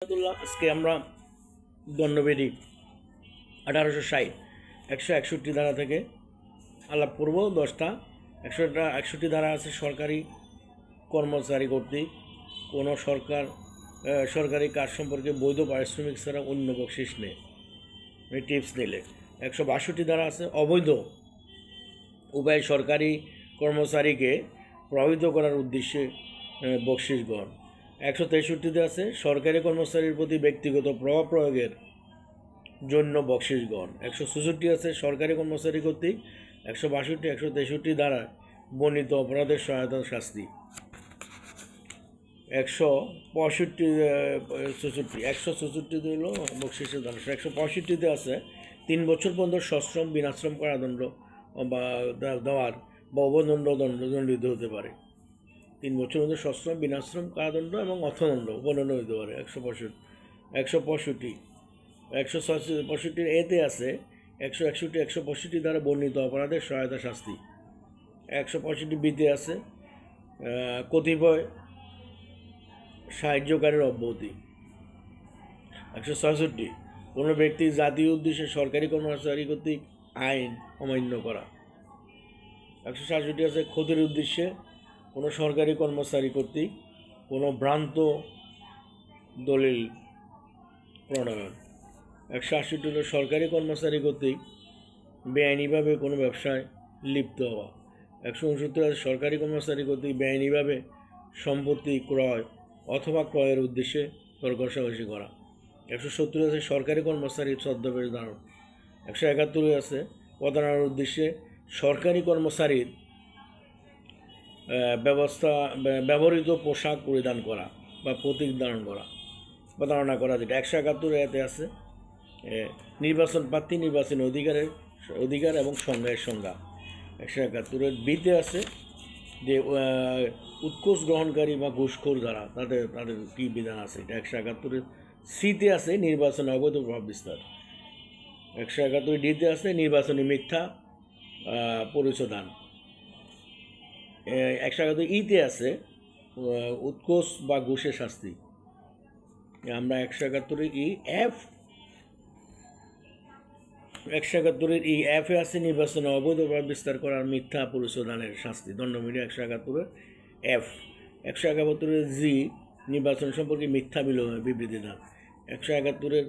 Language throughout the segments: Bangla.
আজকে আমরা দণ্ডবিধি 1860 161 ধারা থেকে আলাপ করব। 10টা 161 ধারা আছে সরকারি কর্মচারী কর্তৃক কোনো সরকারি কাজ সম্পর্কে বৈধ পারিশ্রমিক ছাড়া অন্য বকশিস নেই, টিপস নিলে। 162 ধারা আছে অবৈধ উপায় সরকারি কর্মচারীকে প্রভাবিত করার উদ্দেশ্যে বকশিস গ্রহণ। 163 আছে সরকারি কর্মচারীর প্রতি ব্যক্তিগত প্রভাব প্রয়োগের জন্য বকশিস গ্রহণ। 164 আছে সরকারি কর্মচারী কর্তৃক 162 163 দ্বারা বর্ণিত অপরাধের সহায়তা শাস্তি। 164 হলো বকশিসের ধারা। 165 আছে 3 বছর পর্যন্ত সশ্রম বিনাশ্রম কারাদণ্ড বা দেওয়ার বা দণ্ডিত হতে পারে। 3 বছর মধ্যে সশ্রম বিনাশ্রম কারাদণ্ড এবং অর্থদণ্ড উপদণ্ড হতে পারে। 165 এতে আছে 161 165 দ্বারা বর্ণিত অপরাধের সহায়তা শাস্তি। 165 বিতে আছে কতিপয় সাহায্যকারীর অব্যাহতি। 166 কোনো ব্যক্তির জাতীয় উদ্দেশ্যে সরকারি কর্মচারী কর্তৃক আইন অমান্য করা। 167 আছে ক্ষতির উদ্দেশ্যে কোনো সরকারি কর্মচারী কর্তৃক কোনো ভ্রান্ত দলিল প্রণয়ন। 168 হলো সরকারি কর্মচারী কর্তৃক বেআইনিভাবে কোনো ব্যবসায় লিপ্ত হওয়া। 169 আছে সরকারি কর্মচারী কর্তৃক বেআইনিভাবে সম্পত্তি ক্রয় অথবা ক্রয়ের উদ্দেশ্যে দর কষাকষি করা। 170 আছে সরকারি কর্মচারীর ছদ্মবেশ ধারণ। 171 আছে প্রতারণার উদ্দেশ্যে সরকারি কর্মচারীর ব্যবহৃত পোশাক পরিধান করা বা প্রতীক ধারণ করা, প্রতারণা করা যেটা। 171 এতে আছে নির্বাচন প্রার্থী নির্বাচনী অধিকার এবং সংজ্ঞার সংজ্ঞা। 171 বিতে আছে যে উৎকোচ গ্রহণকারী বা ঘুষখোর যারা তাদের কী বিধান আছে এটা। 171 সিতে আছে নির্বাচনে অবৈধ প্রভাব বিস্তার। 171 ডিতে আছে নির্বাচনী মিথ্যা পরিচয় দান। 171 ইতে আছে উৎকোচ বা ঘুষের শাস্তি। আমরা 171 ই এফ 171 ই এফে আছে নির্বাচনে অবৈধ প্রভাব বিস্তার করার মিথ্যা পরিচয় দানের শাস্তি, দণ্ডবিধি 171 এফ। 171 জি নির্বাচন সম্পর্কে মিথ্যা বিবৃতি দান। 171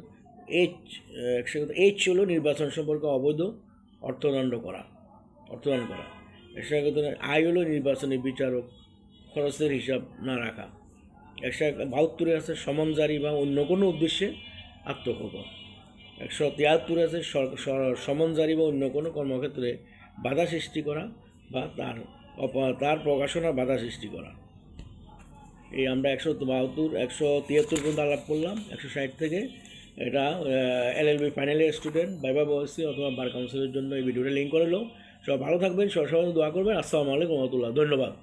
এইচ হলো নির্বাচন সম্পর্কে অবৈধ অর্থদান করা। 171 আই হলো নির্বাচনী বিচারক খরচের হিসাব না রাখা। 172 আছে সমন জারি বা অন্য কোনো উদ্দেশ্যে আত্মগোপন। 173 আছে সমন জারি বা অন্য কোনো কর্মক্ষেত্রে বাধা সৃষ্টি করা বা তার প্রকাশনার বাধা সৃষ্টি করা। এই আমরা 172 173 পর্যন্ত আলাপ করলাম। 160 থেকে এটা LLB final year student viva বয়সী অথবা বার কাউন্সিলের জন্য এই ভিডিওটা লিঙ্ক করে লো। সব ভালো থাকবেন, সবাই দোয়া করবেন। আসসালামু আলাইকুম রহমতুল্লাহ। ধন্যবাদ।